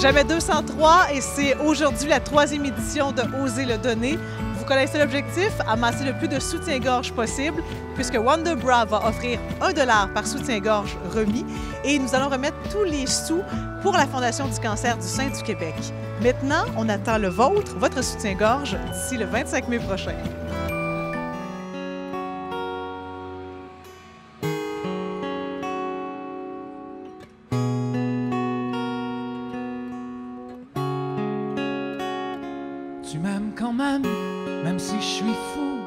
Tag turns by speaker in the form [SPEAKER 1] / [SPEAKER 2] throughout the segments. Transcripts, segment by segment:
[SPEAKER 1] Jamais 203 et c'est aujourd'hui la 3e édition de Oser le donner. Vous connaissez l'objectif, amasser le plus de soutien-gorge possible, puisque Wonder Bra va offrir 1 $ par soutien-gorge remis et nous allons remettre tous les sous pour la Fondation du cancer du sein du Québec. Maintenant, on attend le vôtre, votre soutien-gorge, d'ici le 25 mai prochain.
[SPEAKER 2] Tu m'aimes quand même si je suis fou,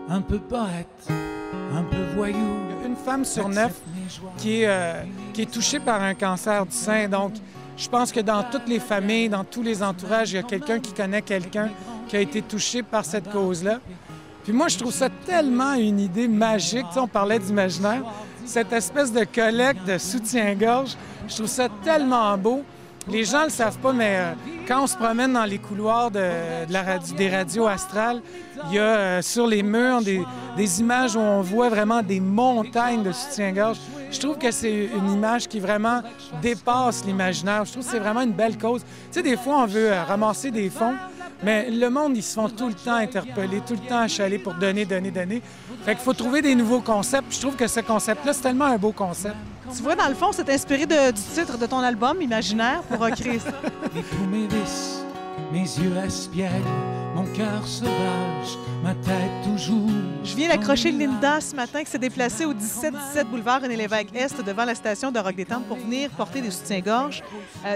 [SPEAKER 2] un peu poète, un peu voyou.
[SPEAKER 3] Une femme sur 9 qui est touchée par un cancer du sein. Donc, je pense que dans toutes les familles, dans tous les entourages, il y a quelqu'un qui connaît quelqu'un qui a été touché par cette cause-là. Puis moi, je trouve ça tellement une idée magique. Tu sais, on parlait d'imaginaire. Cette espèce de collecte de soutien-gorge, je trouve ça tellement beau. Les gens ne le savent pas, mais quand on se promène dans les couloirs des radios astrales, il y a sur les murs des images où on voit vraiment des montagnes de soutien-gorge. Je trouve que c'est une image qui vraiment dépasse l'imaginaire. Je trouve que c'est vraiment une belle cause. Tu sais, des fois, on veut ramasser des fonds, mais le monde, ils se font tout le temps interpeller, tout le temps achaler pour donner. Fait qu'il faut trouver des nouveaux concepts. Je trouve que ce concept-là, c'est tellement un beau concept.
[SPEAKER 1] Tu vois, dans le fond, c'est inspiré du titre de ton album, Imaginaire, pour créer ça.
[SPEAKER 2] Et tous mes vices, mes yeux espiègles, mon cœur sauvage, ma tête toujours.
[SPEAKER 1] Je viens d'accrocher Linda ce matin qui s'est déplacée au 1717 boulevard René-Lévesque-Est devant la station de Roque-des-Tempes pour venir porter des soutiens-gorge.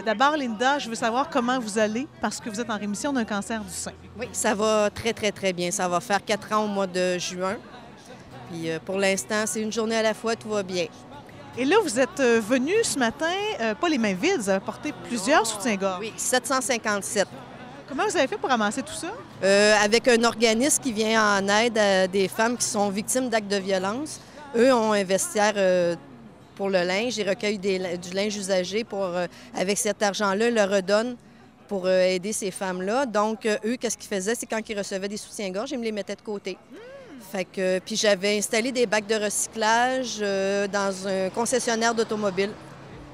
[SPEAKER 1] D'abord, Linda, je veux savoir comment vous allez parce que vous êtes en rémission d'un cancer du sein.
[SPEAKER 4] Oui, ça va très bien. Ça va faire 4 ans au mois de juin. Puis pour l'instant, c'est une journée à la fois, tout va bien.
[SPEAKER 1] Et là, vous êtes venu ce matin, pas les mains vides, vous avez porté plusieurs soutiens-gorge.
[SPEAKER 4] Oui, 757.
[SPEAKER 1] Comment vous avez fait pour ramasser tout ça?
[SPEAKER 4] Avec un organisme qui vient en aide à des femmes qui sont victimes d'actes de violence. Eux ont un vestiaire pour le linge. Ils recueillent du linge usagé pour, avec cet argent-là, ils le redonnent pour aider ces femmes-là. Donc, eux, qu'est-ce qu'ils faisaient? C'est quand ils recevaient des soutiens-gorge, ils me les mettaient de côté. Fait que, puis j'avais installé des bacs de recyclage dans un concessionnaire d'automobile.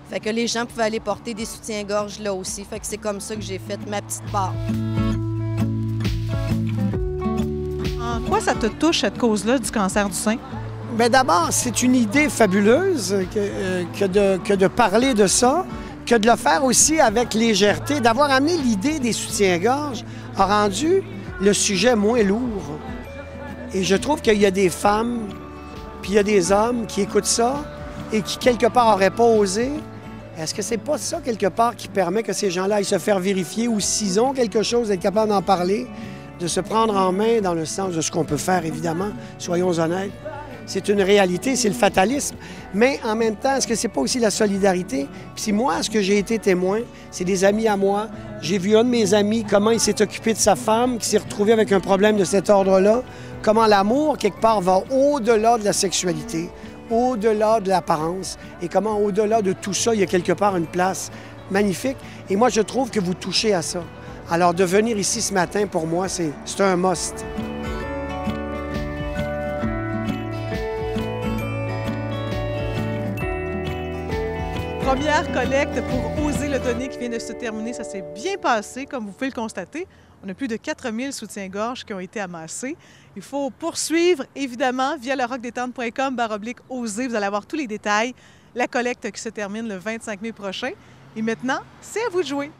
[SPEAKER 4] Fait que les gens pouvaient aller porter des soutiens-gorge là aussi. Fait que c'est comme ça que j'ai fait ma petite part.
[SPEAKER 1] En quoi ça te touche, cette cause-là du cancer du sein?
[SPEAKER 5] Bien, d'abord, c'est une idée fabuleuse que de parler de ça, que de le faire aussi avec légèreté. D'avoir amené l'idée des soutiens-gorge a rendu le sujet moins lourd. Et je trouve qu'il y a des femmes, puis il y a des hommes qui écoutent ça et qui, quelque part, n'auraient pas osé. Est-ce que c'est pas ça, quelque part, qui permet que ces gens-là aillent se faire vérifier ou s'ils ont quelque chose, d'être capable d'en parler, de se prendre en main dans le sens de ce qu'on peut faire, évidemment, soyons honnêtes. C'est une réalité, c'est le fatalisme. Mais en même temps, est-ce que c'est pas aussi la solidarité? Puis si moi, ce que j'ai été témoin, c'est des amis à moi. J'ai vu un de mes amis, comment il s'est occupé de sa femme, qui s'est retrouvé avec un problème de cet ordre-là. Comment l'amour, quelque part, va au-delà de la sexualité, au-delà de l'apparence, et comment, au-delà de tout ça, il y a quelque part une place magnifique. Et moi, je trouve que vous touchez à ça. Alors, de venir ici ce matin, pour moi, c'est un must.
[SPEAKER 1] Première collecte pour Oser le donner qui vient de se terminer. Ça s'est bien passé, comme vous pouvez le constater. On a plus de 4000 soutiens-gorge qui ont été amassés. Il faut poursuivre, évidemment, via le roquedestemps.com/oser. Vous allez avoir tous les détails. La collecte qui se termine le 25 mai prochain. Et maintenant, c'est à vous de jouer.